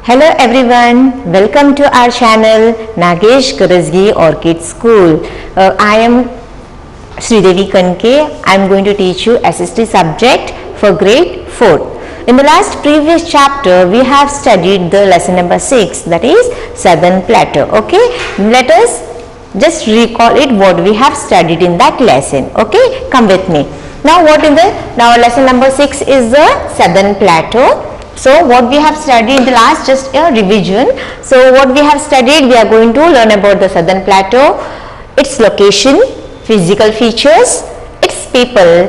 Hello everyone, welcome to our channel Nagesh Karazgi Orchid School. I am Sridevi Kanke. I am going to teach you SST subject for grade 4. In the last previous chapter, we have studied the lesson number 6, that is Southern Plateau. Okay, let us just recall it what we have studied in that lesson. Okay, come with me. Now lesson number 6 is the Southern Plateau. So what we have studied in the last, just a revision. So what we have studied, we are going to learn about the Southern Plateau, its location, physical features, its people,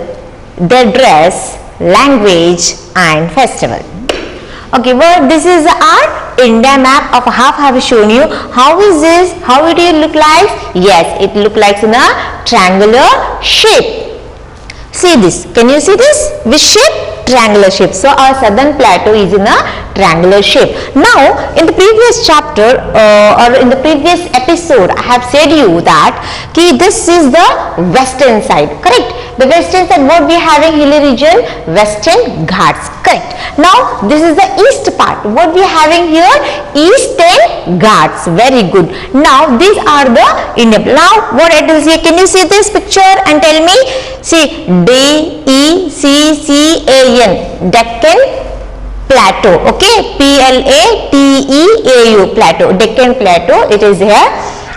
their dress, language and festival. Okay, well, this is our India map of half I have shown you. How is this? How it will look like? Yes, it look like in a triangular shape. See this. Can you see this? Which shape? Triangular shape. So our Southern Plateau is in a triangular shape. Now in the previous chapter or in the previous episode, I have said you that this is the western side, correct? The western side, what we are having hilly region, Western Ghats, correct? Now this is the east part, what we are having here, Eastern Ghats, very good. Now these are the India. Now what it is here, can you see this picture and tell me? See, DECCAN, Deccan Plateau, okay, PLATEAU, Plateau, Deccan Plateau, it is here.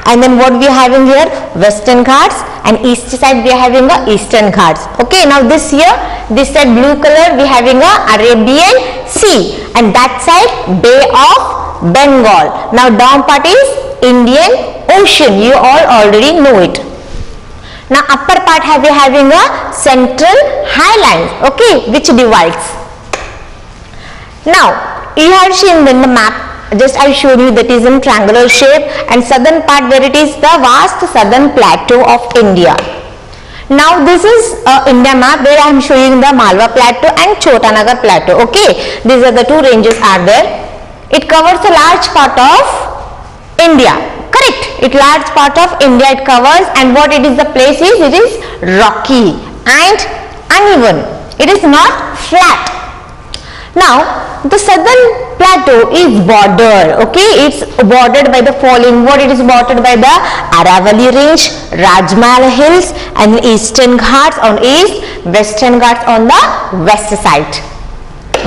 And then what we are having here, Western Ghats, and east side we are having a Eastern Ghats. Okay, now this here, this side blue color we are having a Arabian Sea, and that side Bay of Bengal. Now down part is Indian Ocean, you all already know it. Now upper part we are having a Central Highlands, okay, which divides. Now you have seen in the map, just I showed you that is in triangular shape, and southern part where it is the vast Southern Plateau of India. Now this is India map where I am showing the Malwa Plateau and Chotanagar Plateau. Okay, these are the two ranges are there. It covers a large part of India, correct? It large part of India it covers, and what it is the place is, it is rocky and uneven. It is not flat. Now the Southern Plateau is bordered, okay, it's bordered by the following. What it is bordered by the Aravalli Range, Rajmahal Hills, and Eastern Ghats on east, Western Ghats on the west side.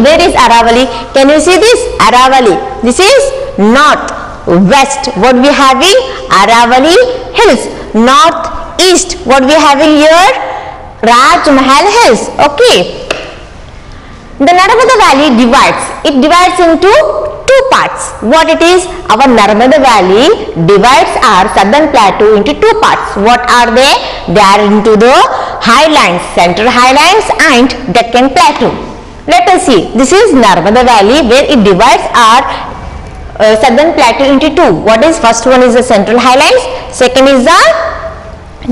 Where is Aravalli? Can you see this? Aravalli, this is north, west, what we having? Aravalli Hills. North, east, what we having here? Rajmahal Hills, okay. The Narmada Valley divides. It divides into two parts. What it is? Our Narmada Valley divides our Southern Plateau into two parts. What are they? They are into the highlands, Central Highlands and Deccan Plateau. Let us see. This is Narmada Valley where it divides our Southern Plateau into two. What is? First one is the Central Highlands. Second is the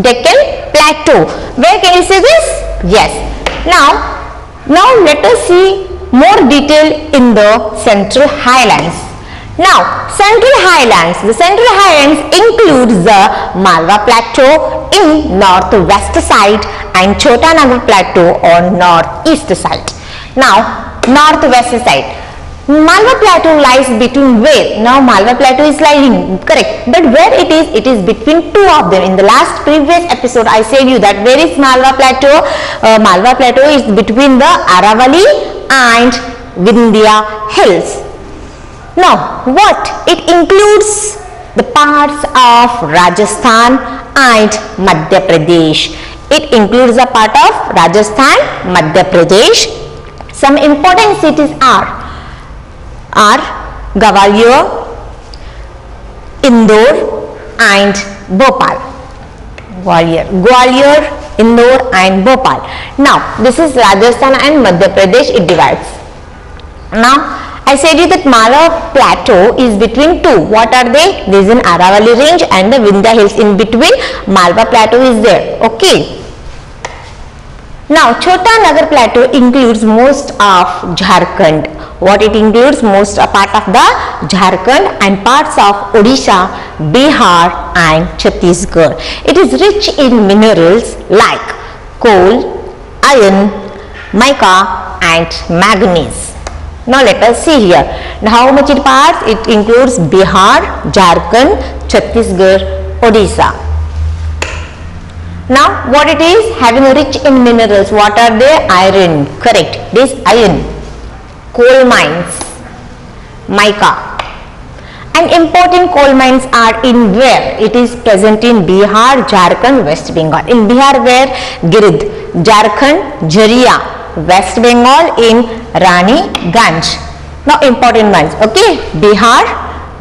Deccan Plateau. Where can you see this? Yes. Now let us see more detail in the Central Highlands. Now Central Highlands, the Central Highlands includes the Malwa Plateau in northwest side and Chotanagar Plateau on northeast side. Now northwest side, Malwa Plateau lies between where? Now Malwa Plateau is lying, correct, but where it is between two of them. In the last previous episode I said you that where is Malwa Plateau? Malwa Plateau is between the Aravalli and Vindhya Hills. Now what? It includes the parts of Rajasthan and Madhya Pradesh. It includes a part of Rajasthan, Madhya Pradesh. Some important cities are Gwalior, Indore and Bhopal. Gwalior, Indore and Bhopal. Now this is Rajasthan and Madhya Pradesh, it divides. Now I said you that Malwa Plateau is between two. What are they? There is an Aravalli Range and the Vindhya Hills. In between Malwa Plateau is there. Okay. Now Chotanagar Plateau includes most of Jharkhand. What it includes? Most a part of the Jharkhand and parts of Odisha, Bihar and Chhattisgarh. It is rich in minerals like coal, iron, mica and manganese. Now let us see here. Now how much it parts? It includes Bihar, Jharkhand, Chhattisgarh, Odisha. Now what it is? Having rich in minerals. What are they? Iron. Correct. This iron. Coal mines. Mica. And important coal mines are in where? It is present in Bihar, Jharkhand, West Bengal. In Bihar where? Girid. Jharkhand, Jharia. West Bengal in Raniganj. Now important mines. Okay. Bihar,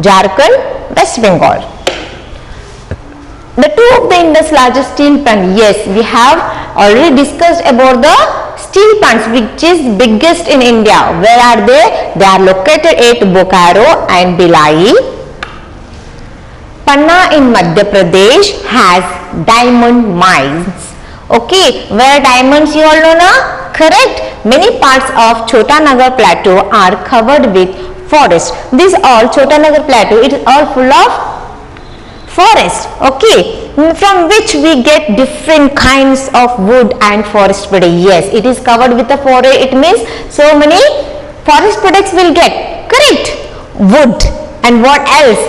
Jharkhand, West Bengal. The two of the Indus largest steel plants. Yes, we have already discussed about the steel plants which is biggest in India. Where are they? They are located at Bokaro and Bhilai. Panna in Madhya Pradesh has diamond mines. Okay, where diamonds you all know na? Correct. Many parts of Chota Nagar plateau are covered with forest. This all Chota Nagar plateau, it is all full of forest. Okay, from which we get different kinds of wood and forest products. Yes, it is covered with the forest. It means so many forest products will get. Correct. Wood and what else?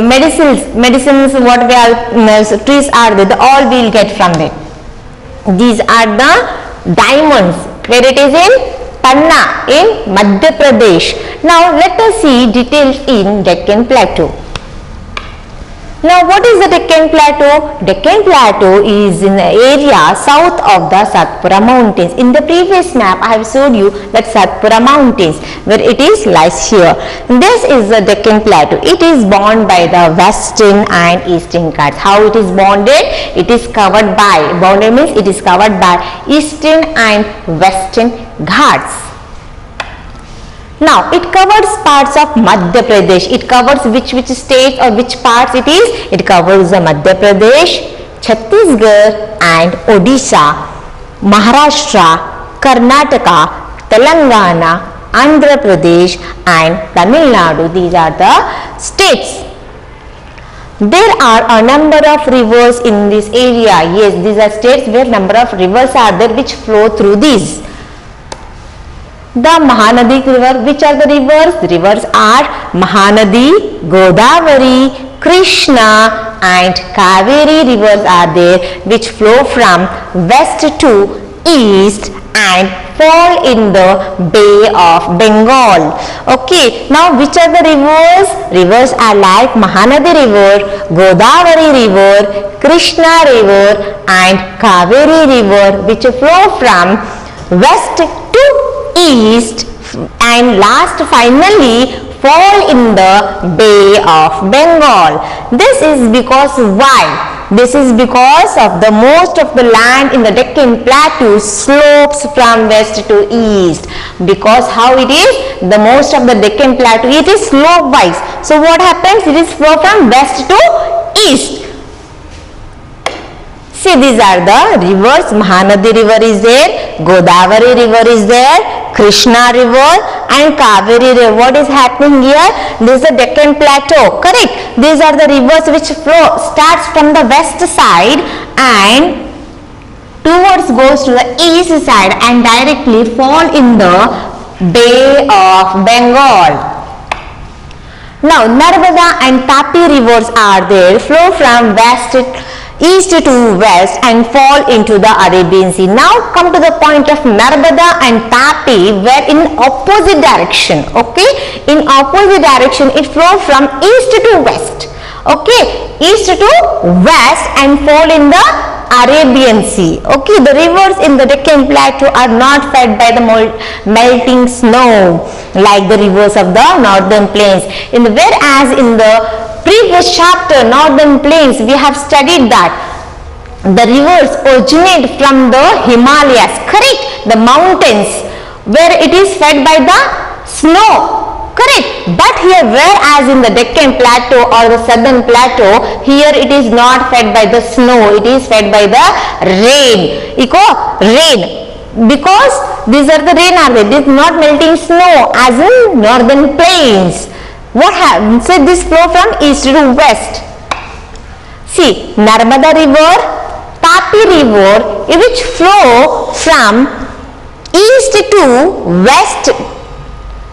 Medicines. What we are trees are there? All we will get from them. These are the diamonds. Where it is in Panna in Madhya Pradesh. Now let us see details in Deccan Plateau. Now what is the Deccan Plateau? Deccan Plateau is in the area south of the Satpura mountains. In the previous map I have showed you that Satpura mountains where it is lies here. This is the Deccan Plateau. It is bounded by the western and eastern Ghats. How it is bounded? It is covered by, bounded means it is covered by eastern and western Ghats. Now it covers parts of Madhya Pradesh. It covers which states or which parts it is? It covers the Madhya Pradesh, Chhattisgarh and Odisha, Maharashtra, Karnataka, Telangana, Andhra Pradesh and Tamil Nadu. These are the states. There are a number of rivers in this area. Yes, these are states where number of rivers are there which flow through these. The Mahanadi river. Which are the rivers? The rivers are Mahanadi, Godavari, Krishna and Kaveri rivers are there which flow from west to east and fall in the Bay of Bengal. Okay, now which are the rivers? Rivers are like Mahanadi river, Godavari river, Krishna river and Kaveri river which flow from west to east and last finally fall in the Bay of Bengal. This is because why? This is because of the most of the land in the Deccan Plateau slopes from west to east. Because how it is? The most of the Deccan Plateau, it is slope wise. So what happens? It is flow from west to east. See, these are the rivers. Mahanadi river is there, Godavari river is there, Krishna river and Kaveri river. What is happening here? This is the Deccan Plateau. Correct. These are the rivers which flow, starts from the west side and towards goes to the east side and directly fall in the Bay of Bengal. Now Narmada and Tapi rivers are there, flow from east to west and fall into the Arabian Sea. Now come to the point of Narmada and Tapi where in opposite direction. Okay, in opposite direction it flows from east to west. Okay, east to west and fall in the Arabian Sea. Okay, the rivers in the Deccan Plateau are not fed by the melting snow like the rivers of the northern plains. Whereas in the previous chapter, northern plains, we have studied that the rivers originate from the Himalayas, correct? The mountains where it is fed by the snow, correct? But here, whereas in the Deccan Plateau or the southern plateau, here it is not fed by the snow, it is fed by the rain. Rain. Because these are the rain are there, this is not melting snow as in northern plains. What happens? So this flow from east to west. See, Narmada river, Tapi river, which flow from east to west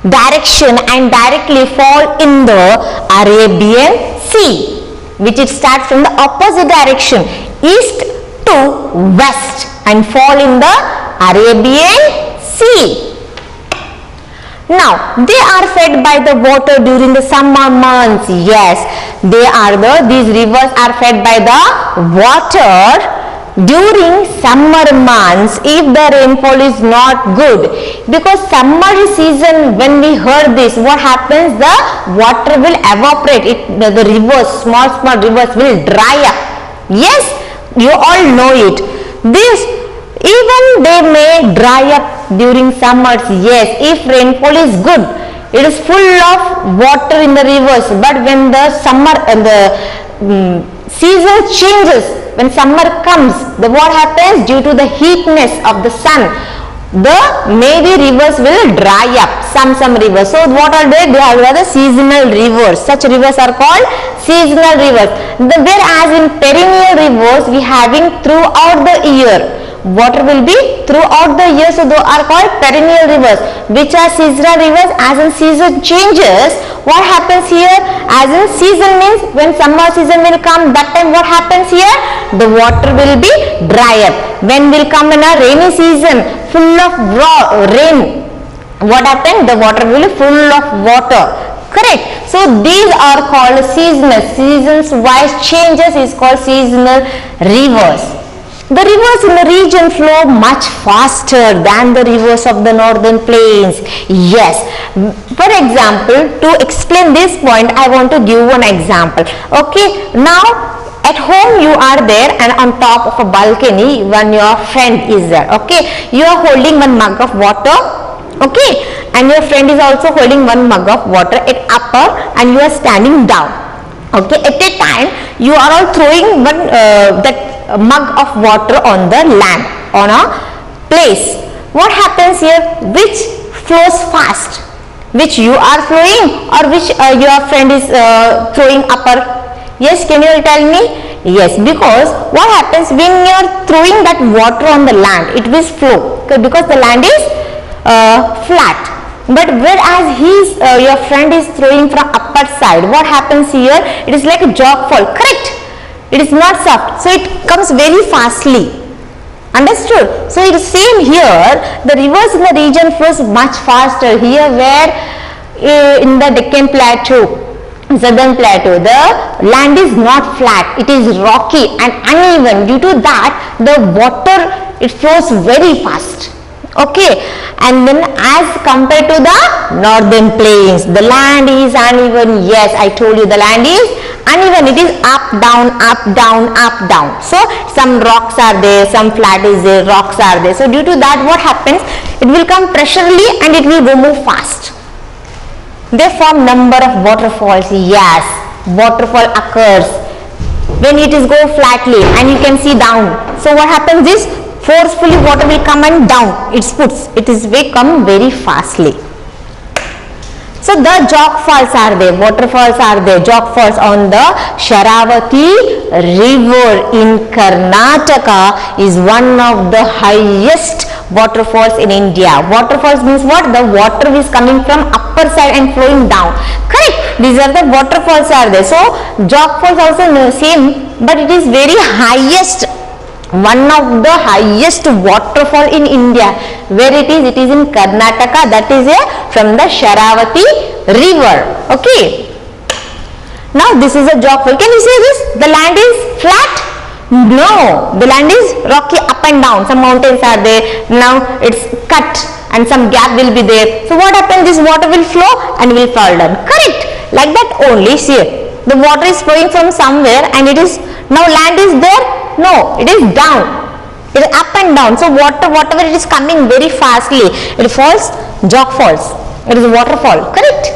direction and directly fall in the Arabian Sea, which it starts from the opposite direction, east to west, and fall in the Arabian Sea. Now, they are fed by the water during the summer months. Yes, these rivers are fed by the water during summer months if the rainfall is not good. Because summer season, when we heard this, what happens? The water will evaporate. The rivers, small rivers will dry up. Yes, you all know it. Even they may dry up during summers. Yes, if rainfall is good, it is full of water in the rivers. But when the summer and the season changes, when summer comes, what happens? Due to the heatness of the sun, maybe rivers will dry up. Some rivers. So what are they? They are the seasonal rivers. Such rivers are called seasonal rivers. Whereas in perennial rivers, we having throughout the year. Water will be throughout the year, so those are called perennial rivers, which are seasonal rivers. As in season changes, what happens here? As in season means when summer season will come, that time what happens here? The water will be dry up. When will come in a rainy season, full of rain, what happens? The water will be full of water. Correct. So these are called seasonal. Seasons wise changes is called seasonal rivers. The rivers in the region flow much faster than the rivers of the northern plains. Yes. For example, to explain this point, I want to give one example. Okay. Now, at home you are there and on top of a balcony, when your friend is there. Okay. You are holding one mug of water. Okay. And your friend is also holding one mug of water at upper and you are standing down. Okay. At a time, you are all throwing one a mug of water on the land, on a place. What happens here? Which flows fast? Which you are flowing or which your friend is throwing upper? Yes, can you tell me? Yes, because what happens when you are throwing that water on the land? It will flow because the land is flat. But whereas your friend is throwing from upper side, what happens here? It is like a jog fall. Correct? It is not soft, so it comes very fastly. Understood? So it is same here. The rivers in the region flows much faster. Here where in the Deccan Plateau, Southern Plateau, the land is not flat. It is rocky and uneven. Due to that, the water it flows very fast. Okay, and then as compared to the northern plains, the land is uneven. Yes, I told you the land is uneven. It is up, down, up, down, up, down. So some rocks are there, some flat is there, rocks are there. So due to that, what happens? It will come pressurely and it will go move fast. They form number of waterfalls. Yes, waterfall occurs when it is go flatly and you can see down. So what happens is forcefully water will come and down. It will come very fastly. So the jog falls are there, waterfalls are there, jog falls on the Sharavati river in Karnataka is one of the highest waterfalls in India. Waterfalls means what? The water is coming from upper side and flowing down. Correct? These are the waterfalls are there. So jog falls also same, but it is very highest. One of the highest waterfall in India. Where it is? It is in Karnataka. That is from the Sharavati river. Okay. Now this is a jog fall. Can you see this? The land is flat? No. The land is rocky up and down. Some mountains are there. Now it's cut and some gap will be there. So what happens? This water will flow and will fall down. Correct. Like that only. See, the water is flowing from somewhere and it is now land is there. No, it is down. It is up and down. So whatever it is coming very fastly, it falls, jog falls. It is a waterfall. Correct?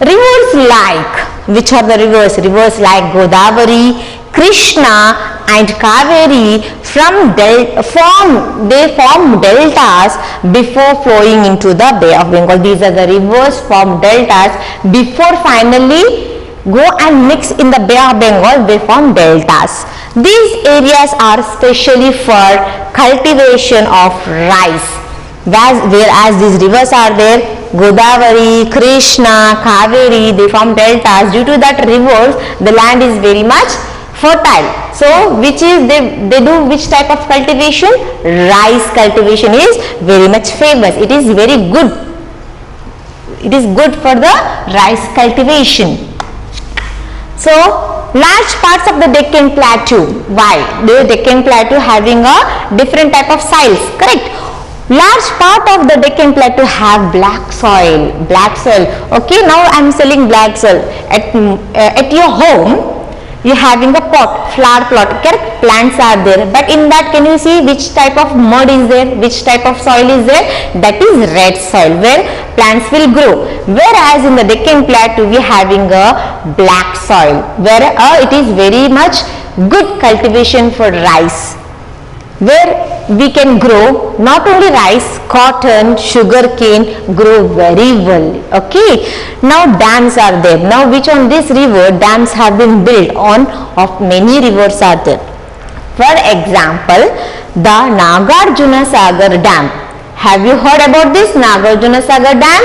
Rivers like, which are the rivers? Rivers like Godavari, Krishna and Kaveri they form deltas before flowing into the Bay of Bengal. These are the rivers form deltas before finally go and mix in the Bay of Bengal. They form deltas. These areas are specially for cultivation of rice. whereas these rivers are there, Godavari, Krishna, Kaveri, they form deltas. Due to that rivers, the land is very much fertile. So which is they do which type of cultivation? Rice cultivation is very much famous. It is very good. It is good for the rice cultivation. So large parts of the Deccan Plateau. Why? The Deccan Plateau having a different type of soils, correct? Large part of the Deccan Plateau have black soil. Okay, now I am selling black soil. At your home, you having a pot, flower plot, correct? Plants are there, but in that can you see which type of mud is there, which type of soil is there? That is red soil where plants will grow. Whereas in the Deccan Plateau we having a black soil where it is very much good cultivation for rice, where we can grow not only rice, cotton, sugarcane grow very well. Okay, now dams are there. Now which on this river dams have been built on? Of many rivers are there. For example, the Nagarjuna Sagar Dam. Have you heard about this Nagarjuna Sagar Dam?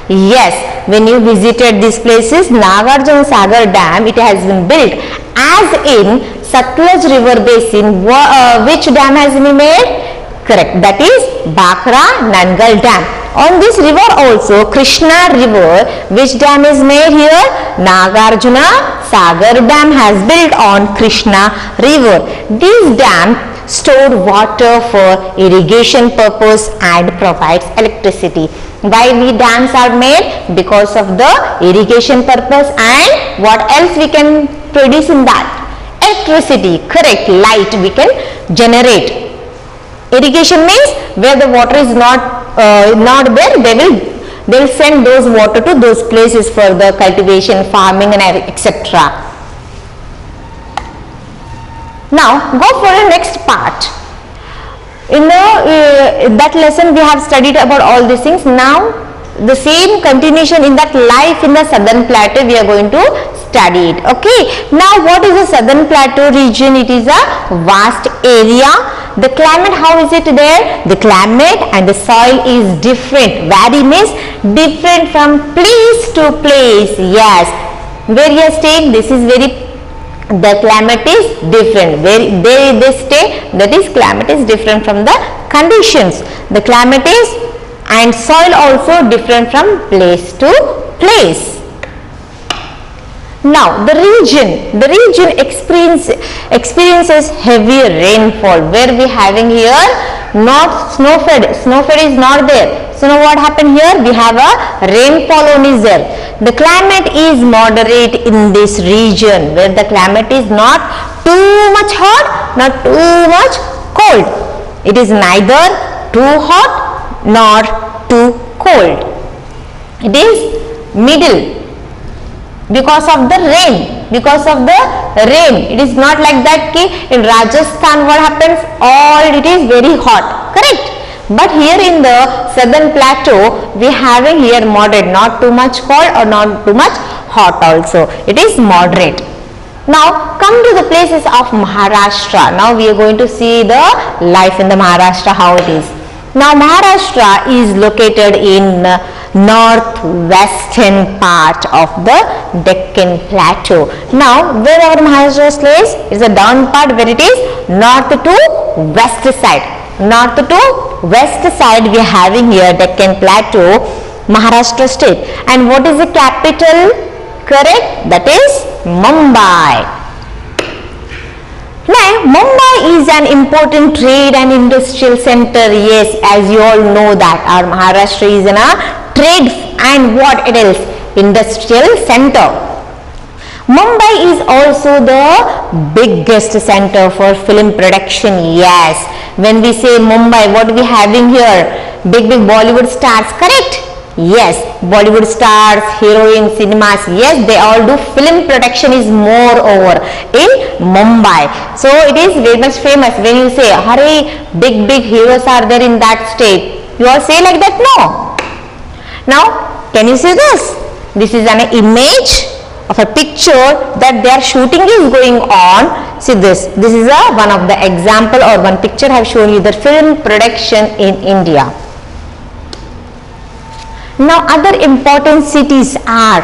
Yes, when you visited these places, Nagarjuna Sagar Dam, it has been built as in Satluj river basin. Which dam has been made? Correct, that is Bhakra Nangal Dam. On this river also, Krishna river, which dam is made here? Nagarjuna Sagar Dam has built on Krishna river. This dam store water for irrigation purpose and provides electricity. Why we dams are made? Because of the irrigation purpose, and what else we can produce in that? Electricity, correct, light we can generate. Irrigation means where the water is not there, they will send those water to those places for the cultivation, farming and etc. Now go for the next part. In that lesson we have studied about all these things. Now the same continuation in that life in the Southern Plateau we are going to study it. Okay, now what is the Southern Plateau region? It is a vast area. The climate, how is it there? The climate and the soil is different. Vary means different from place to place. Yes, where you are staying, this is the climate is different. Where they stay, that is climate is different from the conditions. The climate is and soil also different from place to place. Now the region experiences heavy rainfall, where we having here not snowfed is not there. So now what happened here? We have a rainfall only is there. The climate is moderate in this region, where the climate is not too much hot, not too much cold. It is neither too hot nor too cold. It is middle. Because of the rain, it is not like that in Rajasthan what happens, all it is very hot, correct? But here in the Southern Plateau we having here moderate, not too much cold or not too much hot also, it is moderate. Now come to the places of Maharashtra. Now we are going to see the life in the Maharashtra, how it is. Now Maharashtra is located in northwestern part of the Deccan Plateau. Now where our Maharashtra lays is the down part, where it is north to west side. North to west side we are having here Deccan Plateau, Maharashtra state. And what is the capital? Correct, that is Mumbai. Now, Mumbai is an important trade and industrial center. Yes, as you all know that our Maharashtra is in a trade and what else? Industrial center. Mumbai is also the biggest center for film production. Yes, when we say Mumbai, what we having here? Big Bollywood stars, correct? Yes, Bollywood stars, heroines, cinemas, yes, they all do film production is more over in Mumbai. So it is very much famous. When you say, hurry, big heroes are there in that state, you all say like that? No. Now, can you see this? This is an image of a picture that their shooting is going on. See this. This is one of the example or one picture I have shown you, the film production in India. Now other important cities are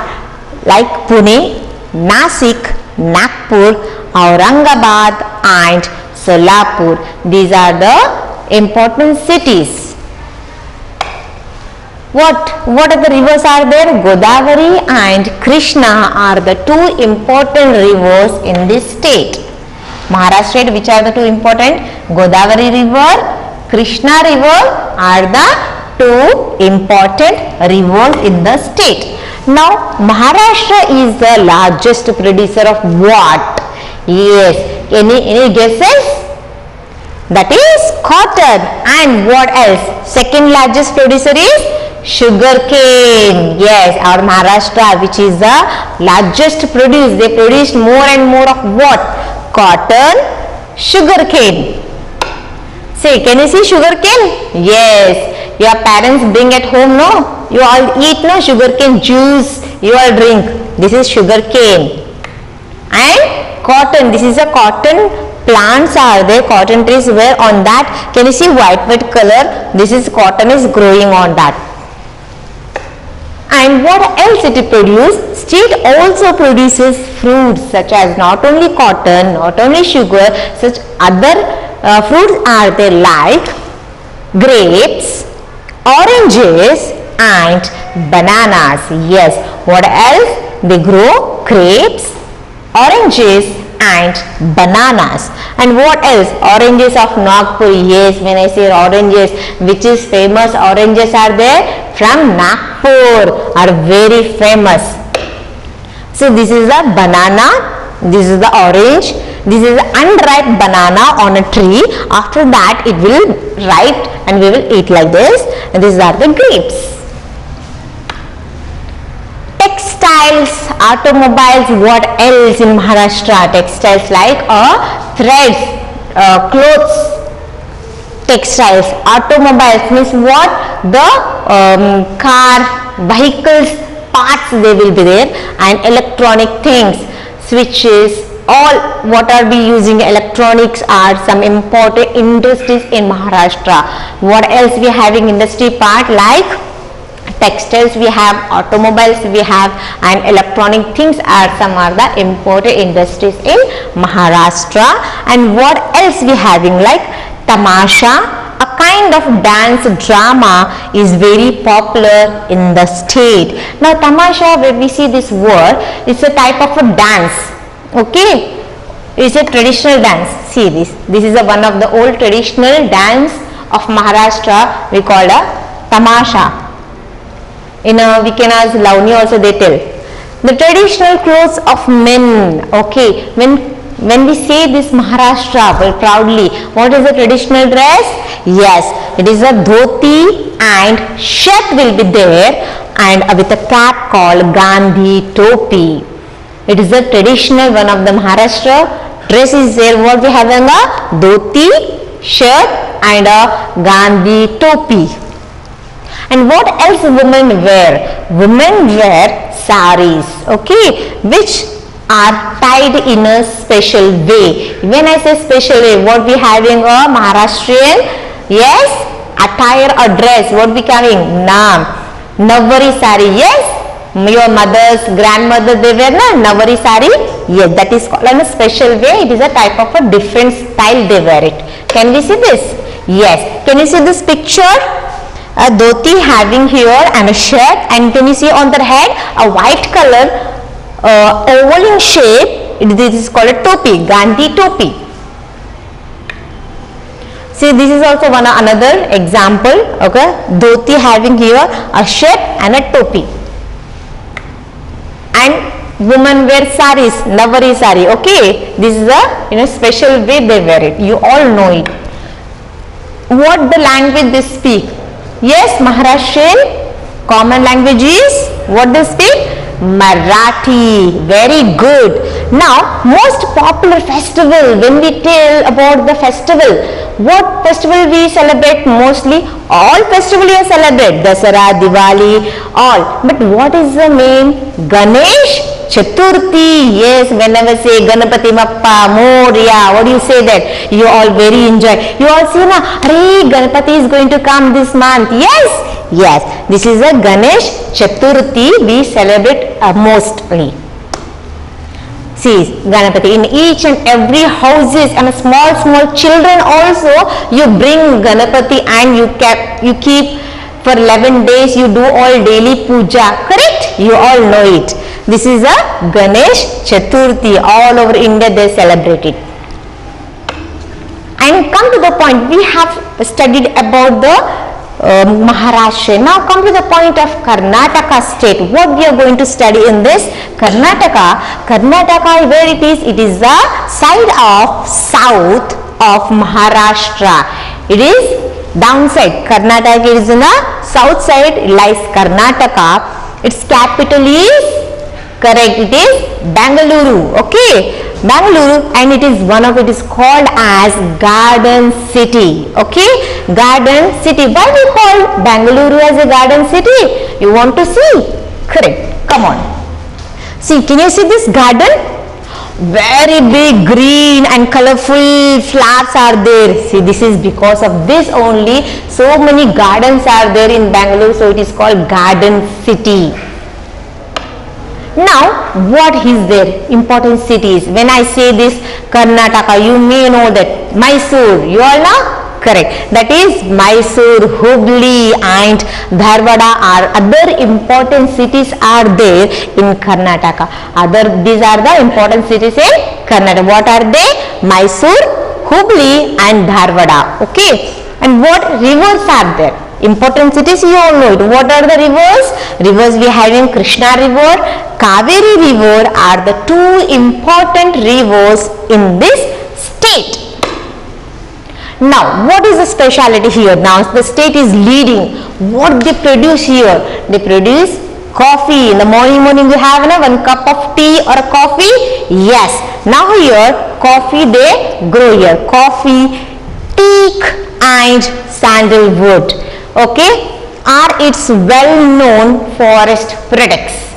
like Pune, Nasik, Nagpur, Aurangabad and Solapur. These are the important cities. What are the rivers are there? Godavari and Krishna are the two important rivers in this state. Maharashtra state, which are the two important? Godavari river, Krishna river are the two important rivers in the state. Now Maharashtra is the largest producer of what? Yes, any guesses? That is cotton. And what else? Second largest producer is sugarcane. Yes, our Maharashtra, which is the largest produce, they produce more and more of what? Cotton, sugarcane. Say, can you see sugarcane? Yes, your parents bring at home, no? You all eat, no? Sugarcane juice, you all drink. This is sugarcane. And cotton, this is a cotton plants are there, cotton trees where on that, can you see white color? This is cotton is growing on that. And what else it produces? State also produces fruits such as not only cotton, not only sugar, such other fruits are there like grapes, oranges and bananas. Yes, what else? They grow grapes, oranges and bananas. And what else? Oranges of Nagpur. Yes, when I say oranges, which is famous oranges are there from Nagpur, are very famous. So this is a banana, this is the orange, this is unripe banana on a tree. After that it will ripe and we will eat like this. And these are the grapes. Textiles, automobiles, what else in Maharashtra? Textiles like threads, clothes, textiles. Automobiles means what? The car, vehicles, parts they will be there, and electronic things, switches, all what are we using electronics are some important industries in Maharashtra. What else we having industry part like textiles we have, automobiles we have, and electronic things are some are the important industries in Maharashtra. And what else we having like tamasha, a kind of dance drama is very popular in the state. Now tamasha, when we see this word, it's a type of a dance. Okay, it's a traditional dance. See this is a one of the old traditional dance of Maharashtra. We call a tamasha. In Vikana's Lavani also they tell. The traditional clothes of men. Okay, when we say this Maharashtra very proudly, what is the traditional dress? Yes, it is a dhoti and shirt will be there, and with a cap called Gandhi topi. It is a traditional one of the Maharashtra dress is there. What we having a dhoti, shirt and a Gandhi topi. And what else women wear? Women wear saris, okay, which are tied in a special way. When I say special way, what we having a Maharashtrian? Yes, attire or dress. What we having? Navari sari. Yes, your mother's grandmother they wear Navari sari. Yes, that is called in a special way. It is a type of a different style they wear it. Can we see this? Yes. Can you see this picture? A dhoti having here and a shirt, and can you see on their head a white color oval in shape. This is called a topi, Gandhi topi. See, this is also one another example. Okay, dhoti having here a shirt and a topi, and women wear saris, Navari sari. Okay, this is a special way they wear it. You all know it. What the language they speak? Yes, Maharashtrian common language is what they speak? Marathi. Very good. Now, most popular festival, when we tell about the festival, what festival we celebrate mostly? All festival we celebrate, Dasara, Diwali, all. But what is the main? Ganesh Chaturthi. Yes, whenever say Ganapati Bappa Moria, what do you say that? You all very enjoy. You all say na, Arey, Ganapati is going to come this month. Yes, yes. This is a Ganesh Chaturthi we celebrate mostly. See, Ganapati, in each and every houses and small children also, you bring Ganapati and you keep for 11 days, you do all daily puja, correct? You all know it. This is a Ganesh Chaturthi, all over India they celebrate it. And come to the point, we have studied about the Maharashtra. Now come to the point of Karnataka state. What we are going to study in this Karnataka? Karnataka, where it is? It is the side of south of Maharashtra. It is downside. Karnataka is in the south side, lies Karnataka. Its capital is, correct, it is Bangalore. Okay, Bangalore, and it is one of it is called as Garden City. Okay, Garden City. Why we call Bangalore as a Garden City? You want to see? Correct. Come on. See, can you see this garden? Very big green and colorful flowers are there. See, this is because of this only so many gardens are there in Bangalore, so it is called Garden City. Now, what is there? Important cities. When I say this Karnataka, you may know that Mysore. You all know? Correct. That is Mysore, Hubli and Dharwada are other important cities are there in Karnataka. These are the important cities in Karnataka. What are they? Mysore, Hubli and Dharwada. Okay. And what rivers are there? Important cities, you all know it. What are the rivers? Rivers we have in Krishna River, Kaveri River are the two important rivers in this state. Now, what is the speciality here? Now, the state is leading. What they produce here? They produce coffee. In the morning you have one cup of tea or a coffee. Yes. Now here, coffee they grow here. Coffee, teak and sandalwood. Okay, are its well-known forest products.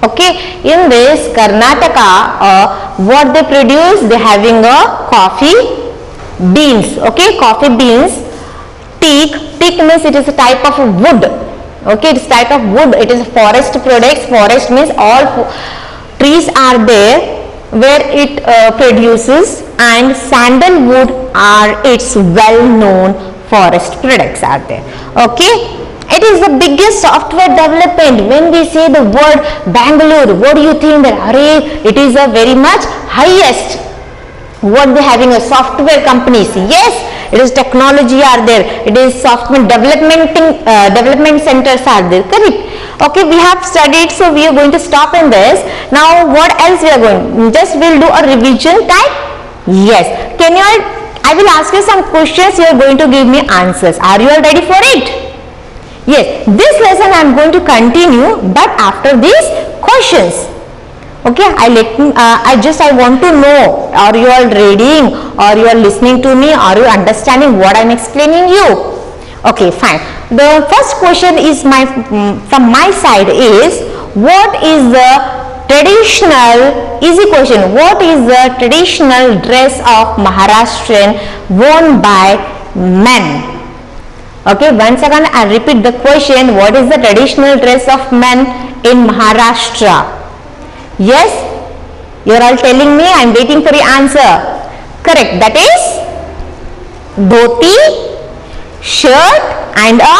Okay, in this Karnataka, what they produce? They having a coffee beans. Okay, coffee beans. Teak means it is a type of wood. Okay, it is type of wood. It is forest products. Forest means all trees are there where it produces, and sandalwood are its well-known forest products are there. Okay, it is the biggest software development. When we say the word Bangalore, what do you think that it is a very much highest, what they having a software companies? Yes, it is technology are there, it is software development centers are there, correct? Okay, we have studied, so we are going to stop in this. Now what else we are going, just we'll do a revision type. Yes, can you all, I will ask you some questions, you are going to give me answers. Are you all ready for it? Yes, this lesson I am going to continue, but after these questions. Okay, I want to know, are you all reading, or you are listening to me, are you understanding what I am explaining you? Okay, fine. The first question is from my side is, what is the traditional, easy question, what is the traditional dress of Maharashtrian worn by men? Okay, once again I repeat the question, what is the traditional dress of men in Maharashtra? Yes, you are all telling me, I am waiting for your answer. Correct, that is dhoti, shirt and a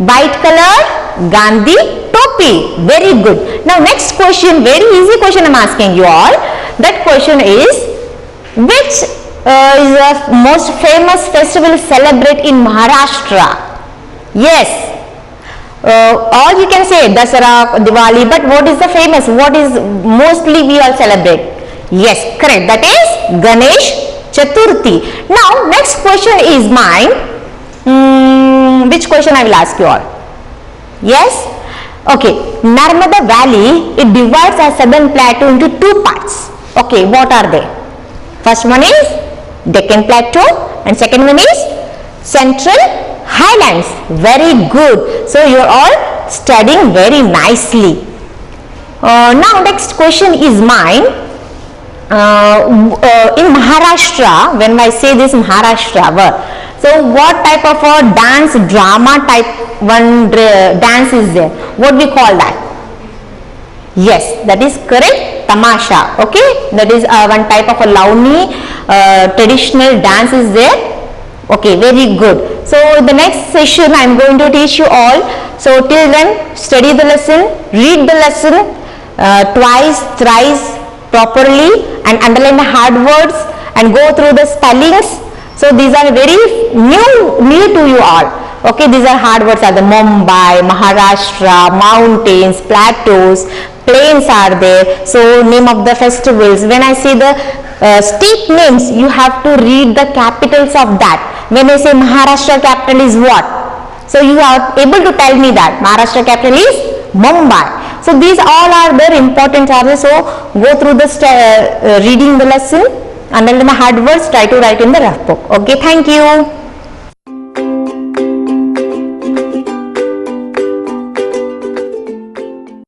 white color Gandhi topi. Very good. Now next question, very easy question I am asking you all. That question is, which is the most famous festival celebrated in Maharashtra? Yes, or you can say Dasara, Diwali, but what is the famous, what is mostly we all celebrate? Yes, correct, that is Ganesh Chaturthi. Now next question is mine. Which question I will ask you all? Yes, okay, Narmada Valley, it divides a southern plateau into two parts. Okay, what are they? First one is Deccan Plateau and second one is Central Highlands. Very good. So you are all studying very nicely. Now next question is mine. In Maharashtra, when I say this Maharashtra word, so what type of a dance, drama type one dance is there? What we call that? Yes, that is correct. Tamasha. Okay, that is one type of a Lavani traditional dance is there. Okay, very good. So the next session I am going to teach you all. So till then, study the lesson, read the lesson twice, thrice properly, and underline the hard words and go through the spellings. So these are very new to you all. Okay, these are hard words are the Mumbai, Maharashtra, mountains, plateaus, plains are there. So name of the festivals. When I say the state names, you have to read the capitals of that. When I say Maharashtra capital is what? So you are able to tell me that Maharashtra capital is Mumbai. So these all are the important charges. So go through the reading the lesson and then the hard words try to write in the rough book. Okay, thank you.